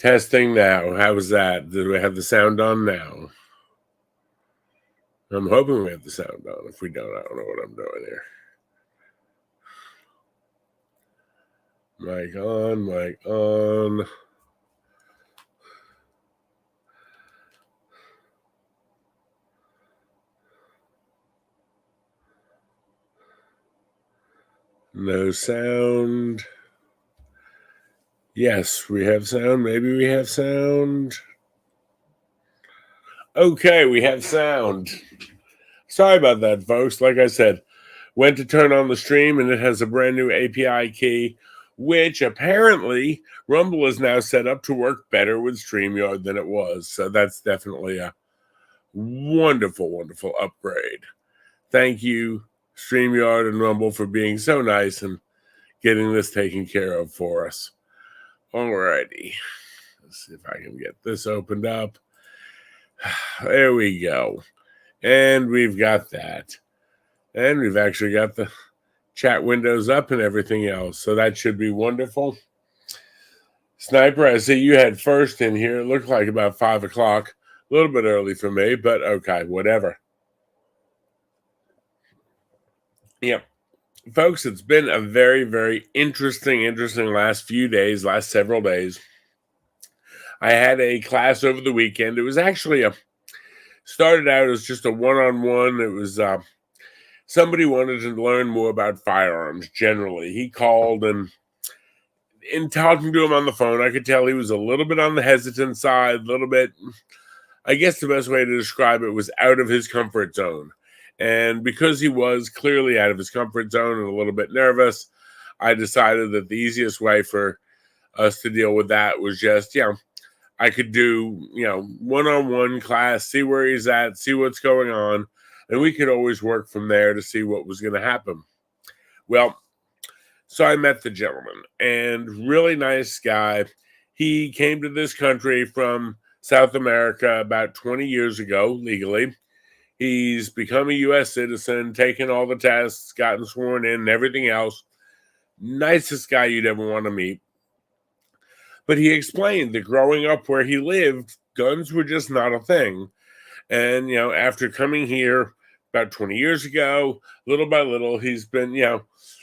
Testing now. How was that? Do we have the sound on now? I'm hoping we have the sound on. If we don't, I don't know what I'm doing here. Mic on, mic on. No sound. Yes, we have sound. Maybe we have sound. Okay, we have sound. Sorry about that, folks. Like I said, went to turn on the stream and it has a brand new API key, which apparently Rumble is now set up to work better with StreamYard than it was. So that's definitely a wonderful, wonderful upgrade. Thank you, StreamYard and Rumble, for being so nice and getting this taken care of for us. Alrighty. Let's see if I can get this opened up. There we go. And we've got that. And we've actually got the chat windows up and everything else. So that should be wonderful. Sniper, I see you had first in here. It looked like about 5 o'clock. A little bit early for me, but okay, whatever. Yep. Folks, it's been a very, very interesting last several days. I had a class over the weekend. It was actually started out as just a one-on-one. It was somebody wanted to learn more about firearms generally. He called, and in talking to him on the phone, I could tell he was a little bit on the hesitant side, a little bit, I guess the best way to describe it was out of his comfort zone. And because he was clearly out of his comfort zone and a little bit nervous, I decided that the easiest way for us to deal with that was just, I could do, one-on-one class, see where he's at, see what's going on, and we could always work from there to see what was going to happen. Well, so I met the gentleman, and really nice guy. He came to this country from South America about 20 years ago, legally. He's become a U.S. citizen, taken all the tests, gotten sworn in, and everything else. Nicest guy you'd ever want to meet. But he explained that growing up where he lived, guns were just not a thing. And, after coming here about 20 years ago, little by little, he's been,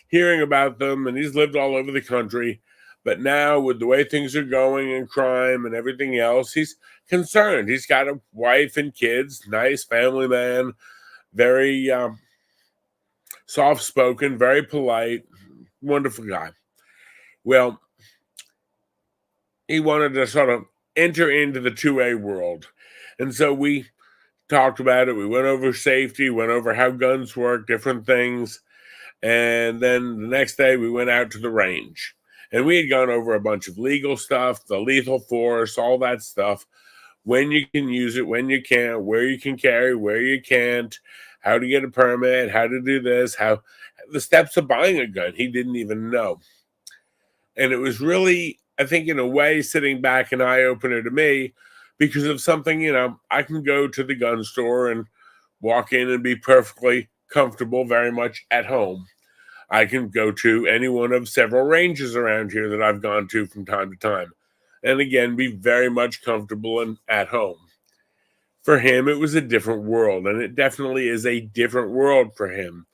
hearing about them, and he's lived all over the country. But now with the way things are going and crime and everything else, he's concerned. He's got a wife and kids, nice family man, very soft-spoken, very polite, wonderful guy. Well, he wanted to sort of enter into the 2A world. And so we talked about it. We went over safety, went over how guns work, different things. And then the next day we went out to the range. And we had gone over a bunch of legal stuff, the lethal force, all that stuff. When you can use it, when you can't, where you can carry, where you can't, how to get a permit, how to do this, how the steps of buying a gun. He didn't even know. And it was really, I think, in a way, sitting back, an eye-opener to me because of something, I can go to the gun store and walk in and be perfectly comfortable, very much at home. I can go to any one of several ranges around here that I've gone to from time to time. And again, be very much comfortable and at home. For him, it was a different world, and it definitely is a different world for him.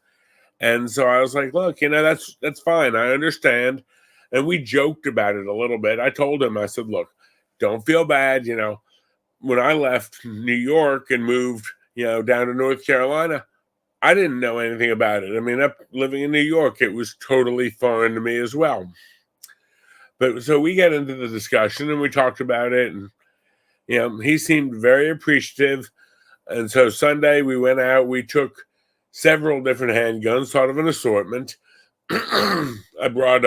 And so I was like, look, that's fine. I understand. And we joked about it a little bit. I told him, I said, look, don't feel bad. When I left New York and moved, down to North Carolina, I didn't know anything about it. I mean, up living in New York, it was totally foreign to me as well. But so we get into the discussion and we talked about it, and he seemed very appreciative. And so Sunday we went out. We took several different handguns, sort of an assortment. I brought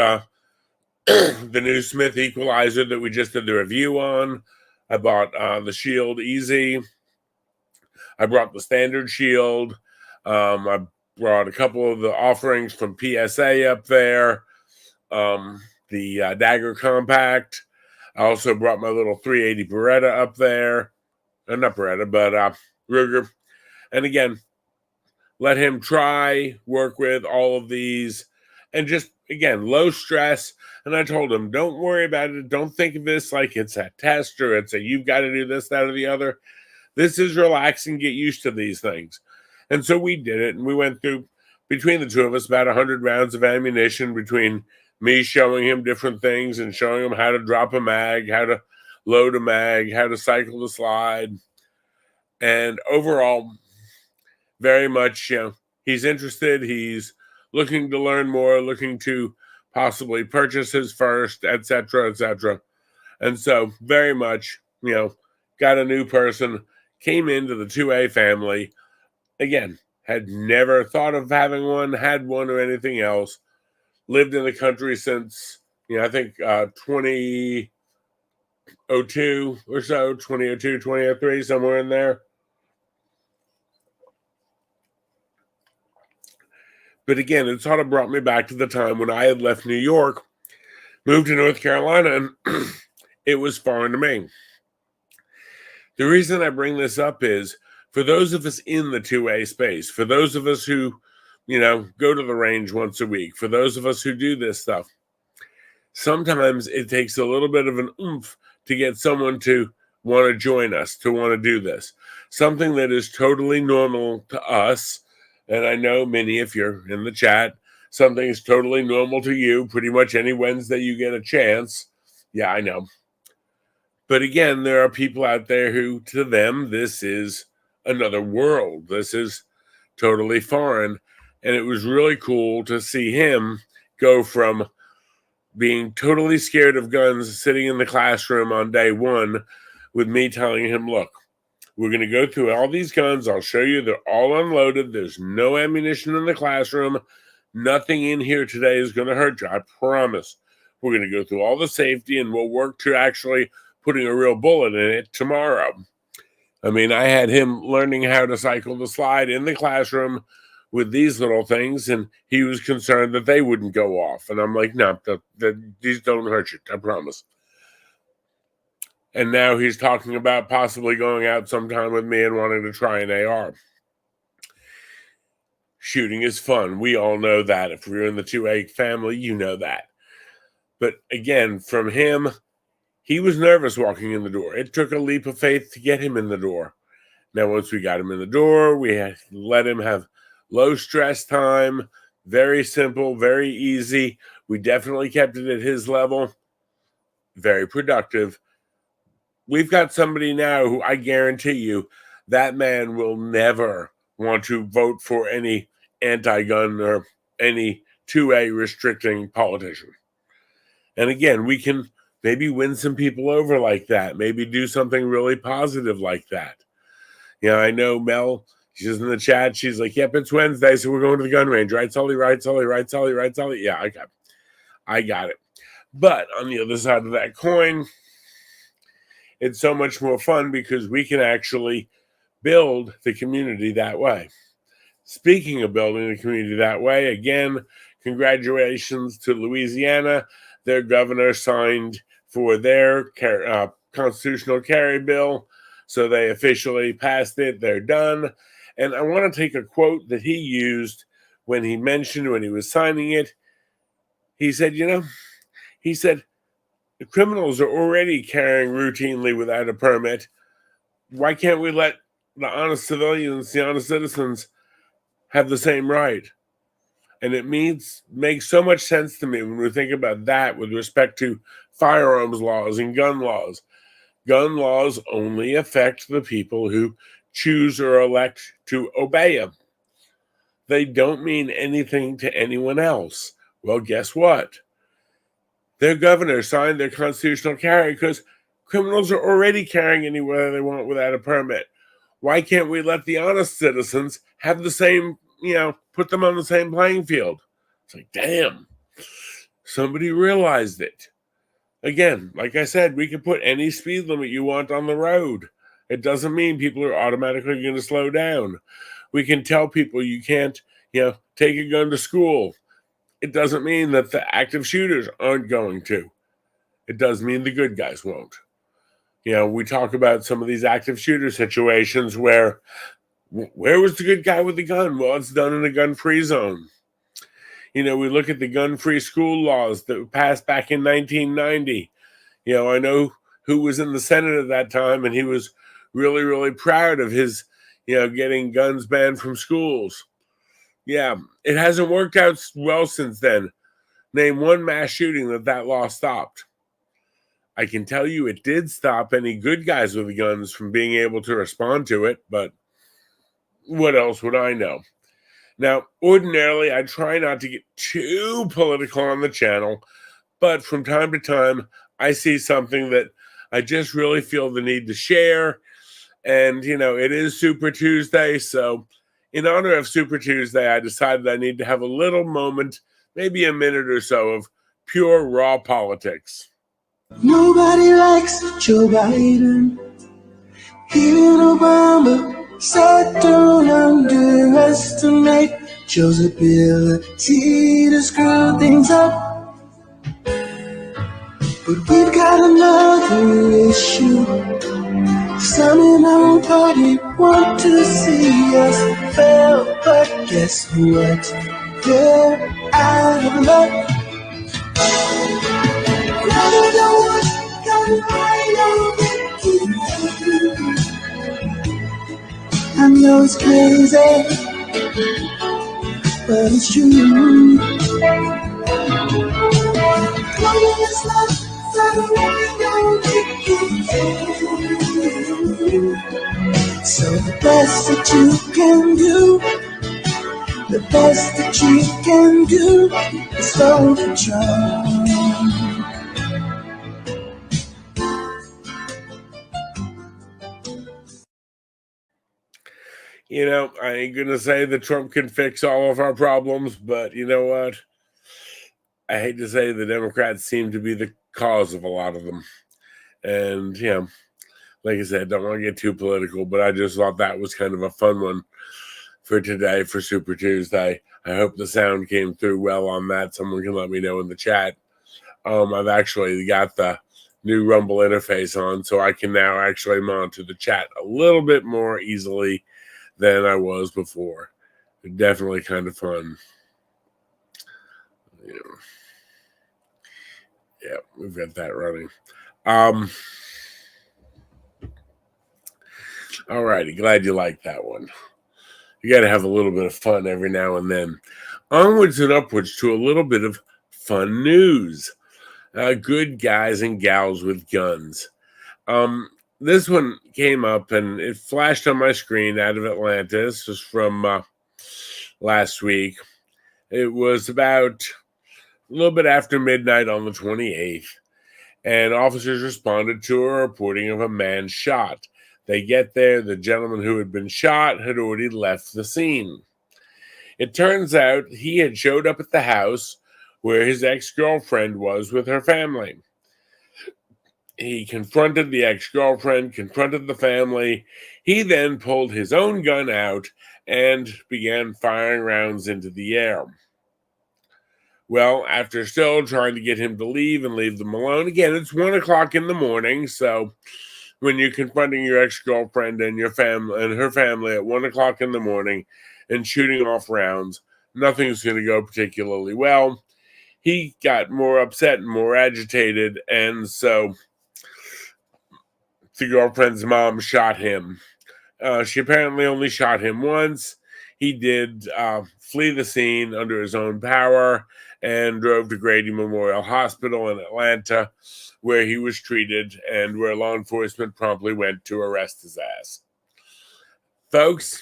the new Smith Equalizer that we just did the review on. I bought the Shield Easy. I brought the Standard Shield. I brought a couple of the offerings from PSA up there. The Dagger Compact. I also brought my little 380 Beretta up there. Not Beretta, but Ruger. And again, let him try, work with all of these, and just again, low stress. And I told him, don't worry about it. Don't think of this like it's a test or it's a you've got to do this, that, or the other. This is relaxing. Get used to these things. And so we did it. And we went through, between the two of us, about 100 rounds of ammunition, between me showing him different things and showing him how to drop a mag, how to load a mag, how to cycle the slide. And overall, very much, he's interested. He's looking to learn more, looking to possibly purchase his first, etc., etc. And so very much, got a new person, came into the 2A family. Again, had never thought of having one, had one or anything else. Lived in the country since, I think 2002 or so, 2002, 2003, somewhere in there. But again, it sort of brought me back to the time when I had left New York, moved to North Carolina, and it was foreign to me. The reason I bring this up is for those of us in the 2A space, for those of us who, go to the range once a week, for those of us who do this stuff, sometimes it takes a little bit of an oomph to get someone to want to join us, to want to do this. Something that is totally normal to us. And I know many, if you're in the chat, something is totally normal to you. Pretty much any Wednesday you get a chance. Yeah, I know. But again, there are people out there who, to them, this is another world. This is totally foreign. And it was really cool to see him go from being totally scared of guns, sitting in the classroom on day one with me telling him, look, we're going to go through all these guns. I'll show you they're all unloaded. There's no ammunition in the classroom. Nothing in here today is going to hurt you. I promise. We're going to go through all the safety and we'll work to actually putting a real bullet in it tomorrow. I mean, I had him learning how to cycle the slide in the classroom with these little things, and he was concerned that they wouldn't go off. And I'm like, no, these don't hurt you. I promise. And now he's talking about possibly going out sometime with me and wanting to try an AR. Shooting is fun. We all know that. If you're in the 2A family, you know that. But again, from him, he was nervous walking in the door. It took a leap of faith to get him in the door. Now, once we got him in the door, we had let him have low stress time, very simple, very easy. We definitely kept it at his level. Very productive. We've got somebody now who I guarantee you that man will never want to vote for any anti-gun or any 2A restricting politician. And again, we can maybe win some people over like that, maybe do something really positive like that. I know Mel, she's in the chat. She's like, yep, it's Wednesday, so we're going to the gun range. Right, Sully? Right, Sully? Right, Sully? Right, Sully? Yeah, I got it. But on the other side of that coin, it's so much more fun because we can actually build the community that way. Speaking of building the community that way, again, congratulations to Louisiana. Their governor signed for their constitutional carry bill. So they officially passed it. They're done. And I want to take a quote that he used when he was signing it. He said, the criminals are already carrying routinely without a permit. Why can't we let the honest civilians, the honest citizens, have the same right? And it makes so much sense to me when we think about that with respect to firearms laws and gun laws. Gun laws only affect the people who choose or elect to obey them. They don't mean anything to anyone else. Well, guess what? Their governor signed their constitutional carry because criminals are already carrying anywhere they want without a permit. Why can't we let the honest citizens have the same, put them on the same playing field? It's like, damn, somebody realized it. Again, like I said, we can put any speed limit you want on the road. It doesn't mean people are automatically going to slow down. We can tell people you can't, take a gun to school. It doesn't mean that the active shooters aren't going to. It does mean the good guys won't. We talk about some of these active shooter situations where was the good guy with the gun? Well, it's done in a gun-free zone. We look at the gun-free school laws that were passed back in 1990. I know who was in the Senate at that time, and he was really, really proud of his, getting guns banned from schools. Yeah, it hasn't worked out well since then. Name one mass shooting that law stopped. I can tell you it did stop any good guys with guns from being able to respond to it, but what else would I know? Now, ordinarily, I try not to get too political on the channel, but from time to time, I see something that I just really feel the need to share. And, it is Super Tuesday. So, in honor of Super Tuesday, I decided I need to have a little moment, maybe a minute or so, of pure raw politics. Nobody likes Joe Biden. Even Obama said don't underestimate Joe's ability to screw things up. But we've got another issue. Some in our party want to see us fail, but guess what? They're out of luck. I know it's crazy, but it's true. So the best that you can do, is vote for Trump. I ain't going to say that Trump can fix all of our problems, but you know what? I hate to say the Democrats seem to be the cause of a lot of them. And, like I said, don't want to get too political, but I just thought that was kind of a fun one for today for Super Tuesday. I hope the sound came through well on that. Someone can let me know in the chat. I've actually got the new Rumble interface on, so I can now actually monitor the chat a little bit more easily than I was before. Definitely kind of fun. Yeah, we've got that running. All righty, glad you liked that one. You got to have a little bit of fun every now and then. Onwards and upwards to a little bit of fun news. Good guys and gals with guns. This one came up and it flashed on my screen out of Atlanta. This was from last week. It was about a little bit after midnight on the 28th, and officers responded to a reporting of a man shot. They get there, the gentleman who had been shot had already left the scene. It turns out he had showed up at the house where his ex-girlfriend was with her family. He confronted the ex-girlfriend, confronted the family. He then pulled his own gun out and began firing rounds into the air. Well, after still trying to get him to leave and leave them alone, again, it's 1 o'clock in the morning, so when you're confronting your ex-girlfriend and your family and her family at 1 o'clock in the morning and shooting off rounds, nothing's going to go particularly well. He got more upset and more agitated, and so the girlfriend's mom shot him. She apparently only shot him once. He did flee the scene under his own power and drove to Grady Memorial Hospital in Atlanta, where he was treated and where law enforcement promptly went to arrest his ass. Folks,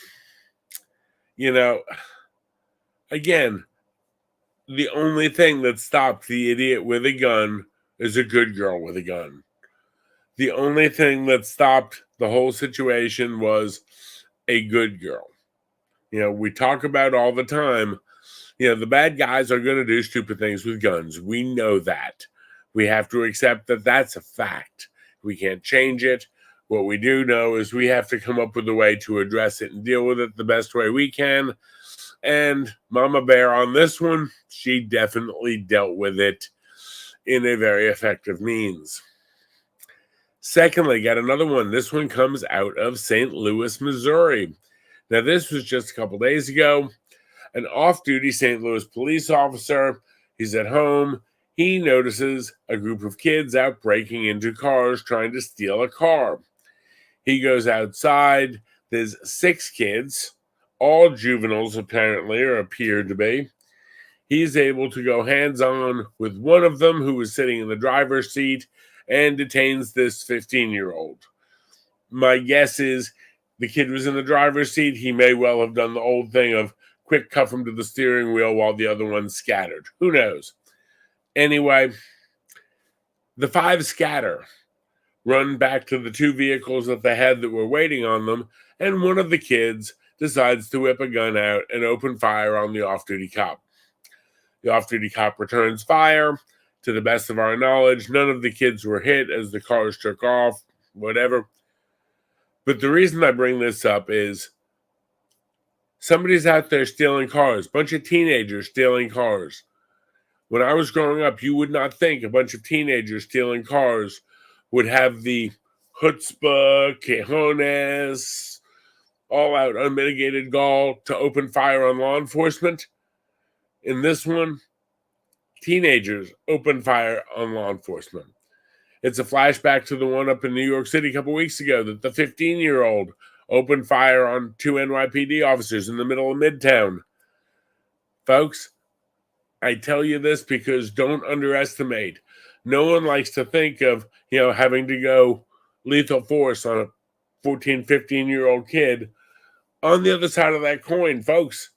again, the only thing that stopped the idiot with a gun is a good girl with a gun. The only thing that stopped the whole situation was a good girl. We talk about all the time, the bad guys are going to do stupid things with guns. We know that. We have to accept that that's a fact. We can't change it. What we do know is we have to come up with a way to address it and deal with it the best way we can. And Mama Bear on this one, she definitely dealt with it in a very effective means. Secondly, got another one. This one comes out of St. Louis, Missouri. Now, this was just a couple days ago. an off-duty St. Louis police officer. He's at home. He notices a group of kids out breaking into cars trying to steal a car. He goes outside. There's 6 kids, all juveniles apparently, or appear to be. He's able to go hands-on with one of them who was sitting in the driver's seat and detains this 15-year-old. My guess is the kid was in the driver's seat. He may well have done the old thing of quick cuff him to the steering wheel while the other one scattered. Who knows? Anyway, the 5 scatter, run back to the 2 vehicles that they had that were waiting on them, and one of the kids decides to whip a gun out and open fire on the off-duty cop. The off-duty cop returns fire. To the best of our knowledge, none of the kids were hit as the cars took off, whatever. But the reason I bring this up is somebody's out there stealing cars, a bunch of teenagers stealing cars. When I was growing up, you would not think a bunch of teenagers stealing cars would have the chutzpah, cojones, all-out unmitigated gall to open fire on law enforcement. In this one, teenagers open fire on law enforcement. It's a flashback to the one up in New York City a couple weeks ago that the 15-year-old opened fire on 2 NYPD officers in the middle of Midtown. Folks, I tell you this because don't underestimate. No one likes to think of, having to go lethal force on a 14, 15-year-old kid. On the other side of that coin, folks,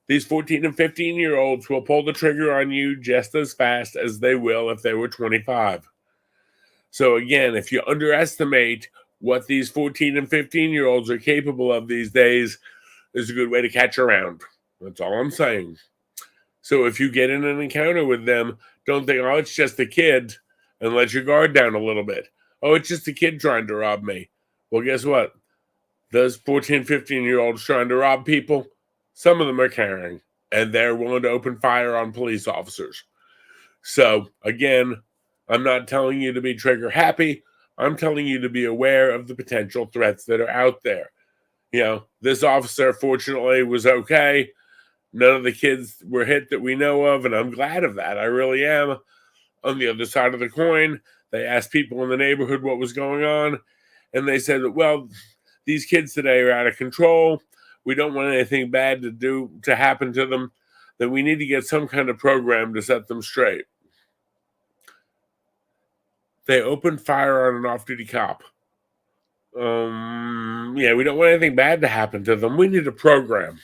these 14 and 15-year-olds will pull the trigger on you just as fast as they will if they were 25. So again, if you underestimate what these 14 and 15-year-olds are capable of these days, is a good way to catch around. That's all I'm saying. So if you get in an encounter with them, don't think, oh, it's just a kid, and let your guard down a little bit. Oh, it's just a kid trying to rob me. Well, guess what? Those 14, 15-year-olds trying to rob people, some of them are carrying, and they're willing to open fire on police officers. So, again, I'm not telling you to be trigger happy. I'm telling you to be aware of the potential threats that are out there. This officer, fortunately, was okay. None of the kids were hit that we know of, and I'm glad of that. I really am. On the other side of the coin, they asked people in the neighborhood what was going on, and they said, well, these kids today are out of control. We don't want anything bad to happen to them, then we need to get some kind of program to set them straight. They opened fire on an off-duty cop. We don't want anything bad to happen to them. We need a program.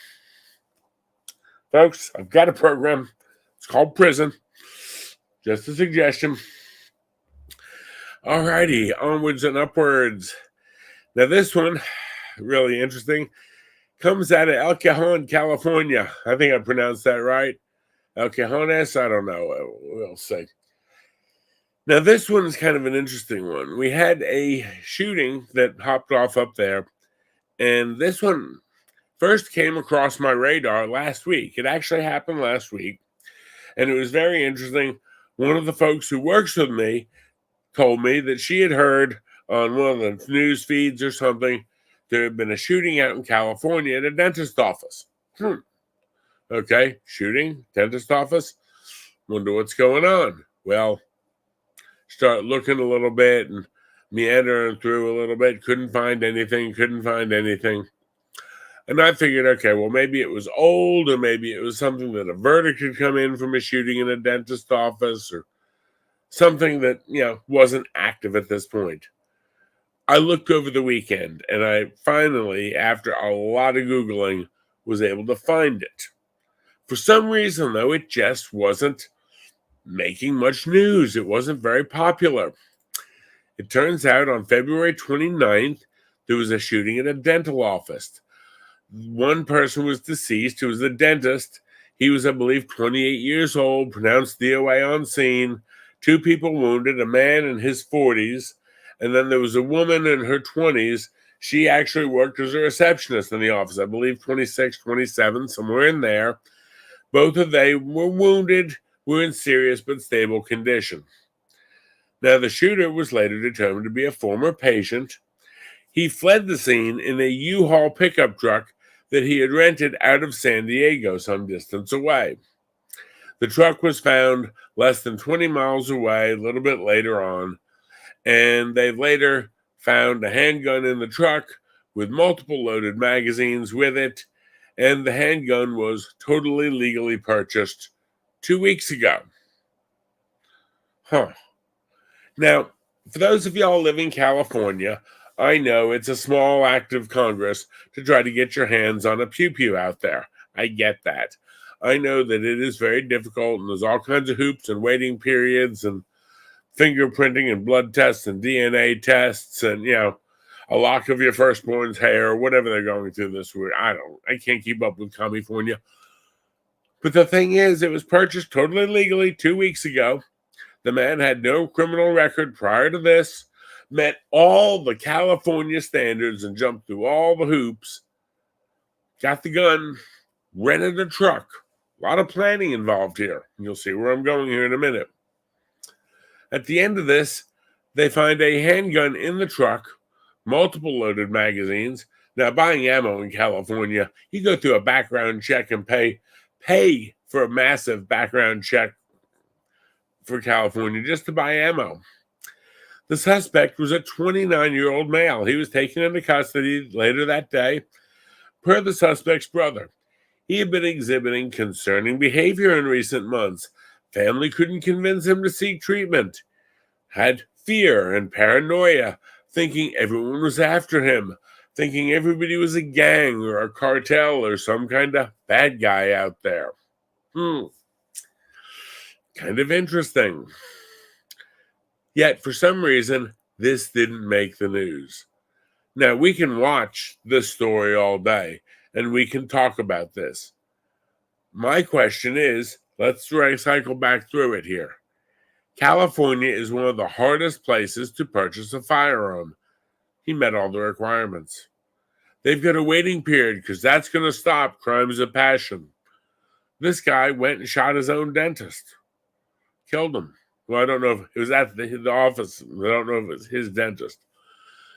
Folks, I've got a program. It's called prison. Just a suggestion. Alrighty, onwards and upwards. Now this one, really interesting, comes out of El Cajon, California. I think I pronounced that right. El Cajones, I don't know. We'll see. Now this one's kind of an interesting one. We had a shooting that hopped off up there, and this one first came across my radar last week. It actually happened last week, and it was very interesting. One of the folks who works with me told me that she had heard on one of the news feeds or something there had been a shooting out in California at a dentist office. Okay, shooting, dentist office. Wonder what's going on. Well, start looking a little bit and meandering through a little bit. Couldn't find anything. And I figured, okay, well, maybe it was old, or maybe it was something that a verdict had come in from a shooting in a dentist office, or something that, wasn't active at this point. I looked over the weekend, and I finally, after a lot of Googling, was able to find it. For some reason, though, it just wasn't making much news. It wasn't very popular. It turns out on February 29th, there was a shooting at a dental office. One person was deceased who was a dentist. He was, I believe, 28 years old, pronounced DOA on scene. 2 people wounded, a man in his 40s, and then there was a woman in her 20s. She actually worked as a receptionist in the office, I believe 26, 27, somewhere in there. Both of them were wounded, were in serious but stable condition. Now, the shooter was later determined to be a former patient. He fled the scene in a U-Haul pickup truck that he had rented out of San Diego, some distance away. The truck was found less than 20 miles away a little bit later on, and they later found a handgun in the truck with multiple loaded magazines with it, and the handgun was totally legally purchased 2 weeks ago. Now, for those of y'all living in California, I know it's a small act of Congress to try to get your hands on a pew-pew out there. I get that. I know that it is very difficult, and there's all kinds of hoops and waiting periods and fingerprinting and blood tests and DNA tests and, a lock of your firstborn's hair or whatever they're going through this week. I can't keep up with California. But the thing is, it was purchased totally legally 2 weeks ago. The man had no criminal record prior to this, met all the California standards and jumped through all the hoops, got the gun, rented a truck. A lot of planning involved here. You'll see where I'm going here in a minute. At the end of this, they find a handgun in the truck, multiple loaded magazines. Now, buying ammo in California, you go through a background check and pay for a massive background check for California just to buy ammo. The suspect was a 29-year-old male. He was taken into custody later that day. Per the suspect's brother, he had been exhibiting concerning behavior in recent months. Family couldn't convince him to seek treatment. Had fear and paranoia, thinking everyone was after him, thinking everybody was a gang or a cartel or some kind of bad guy out there. Kind of interesting. Yet, for some reason, this didn't make the news. Now, we can watch this story all day, and we can talk about this. My question is, let's cycle back through it here. California is one of the hardest places to purchase a firearm. He met all the requirements. They've got a waiting period because that's going to stop crimes of passion. This guy went and shot his own dentist. Killed him. Well, I don't know if it was at the office. I don't know if it was his dentist.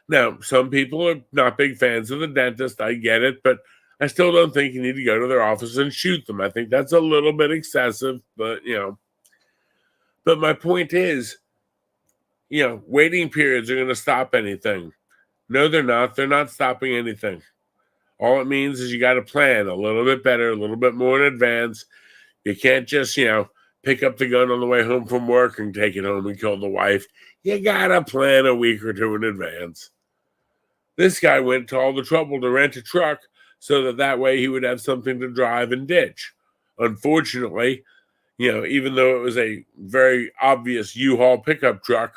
Now, some people are not big fans of the dentist. I get it, but I still don't think you need to go to their office and shoot them. I think that's a little bit excessive, but, But my point is, waiting periods are going to stop anything. No, they're not. They're not stopping anything. All it means is you got to plan a little bit better, a little bit more in advance. You can't just, pick up the gun on the way home from work and take it home and kill the wife. You got to plan a week or two in advance. This guy went to all the trouble to rent a truck so that way he would have something to drive and ditch. Unfortunately, even though it was a very obvious U-Haul pickup truck,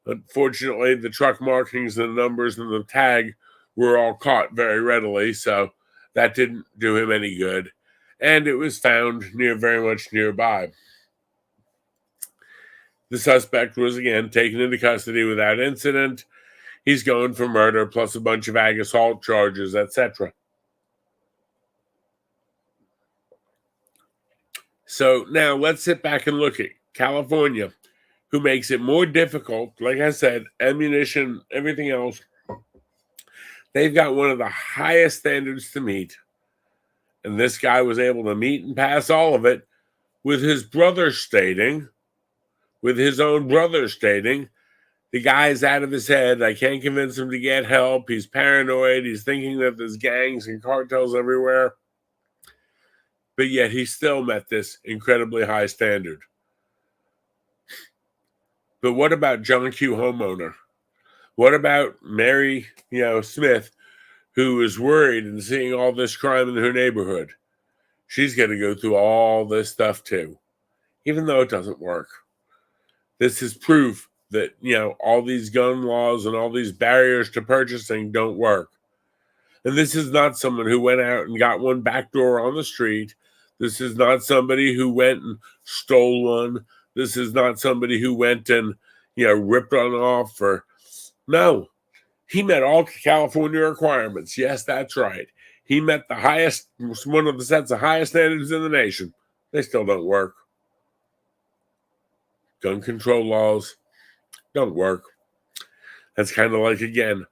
unfortunately, the truck markings and the numbers and the tag were all caught very readily, so that didn't do him any good. And it was found very much nearby. The suspect was, again, taken into custody without incident. He's going for murder plus a bunch of ag assault charges, etc. So now let's sit back and look at California, who makes it more difficult. Like I said, ammunition, everything else. They've got one of the highest standards to meet. And this guy was able to meet and pass all of it with his own brother stating, the guy's out of his head. I can't convince him to get help. He's paranoid. He's thinking that there's gangs and cartels everywhere. But yet he still met this incredibly high standard. But what about John Q. Homeowner? What about Mary, Smith, who is worried and seeing all this crime in her neighborhood? She's going to go through all this stuff too, even though it doesn't work. This is proof that, all these gun laws and all these barriers to purchasing don't work. And this is not someone who went out and got one back door on the street. This is not somebody who went and stole one. This is not somebody who went and, ripped one off. No, he met all California requirements. Yes, that's right. He met one of the sets of highest standards in the nation. They still don't work. Gun control laws don't work. That's kind of like, again,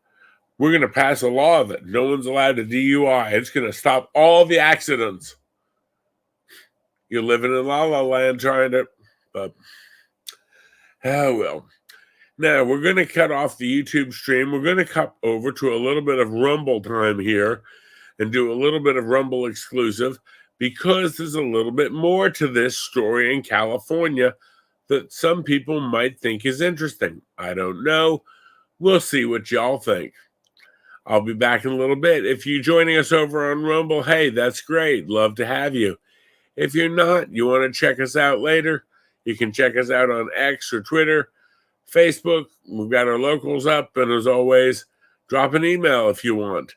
We're going to pass a law that no one's allowed to DUI. It's going to stop all the accidents. You're living in La La Land trying to, but oh well. Now we're going to cut off the YouTube stream. We're going to cut over to a little bit of Rumble time here and do a little bit of Rumble exclusive because there's a little bit more to this story in California that some people might think is interesting. I don't know. We'll see what y'all think. I'll be back in a little bit. If you're joining us over on Rumble, hey, that's great. Love to have you. If you're not, you want to check us out later, you can check us out on X or Twitter, Facebook. We've got our locals up. And as always, drop an email if you want.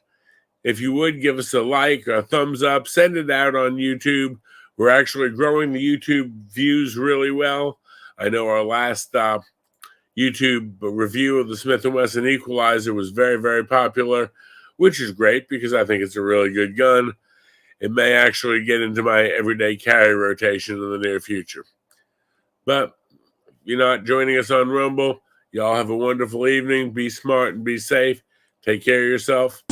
If you would, give us a like, a thumbs up, send it out on YouTube. We're actually growing the YouTube views really well. I know our last YouTube review of the Smith & Wesson Equalizer was very, very popular, which is great because I think it's a really good gun. It may actually get into my everyday carry rotation in the near future. But if you're not joining us on Rumble, y'all have a wonderful evening. Be smart and be safe. Take care of yourself.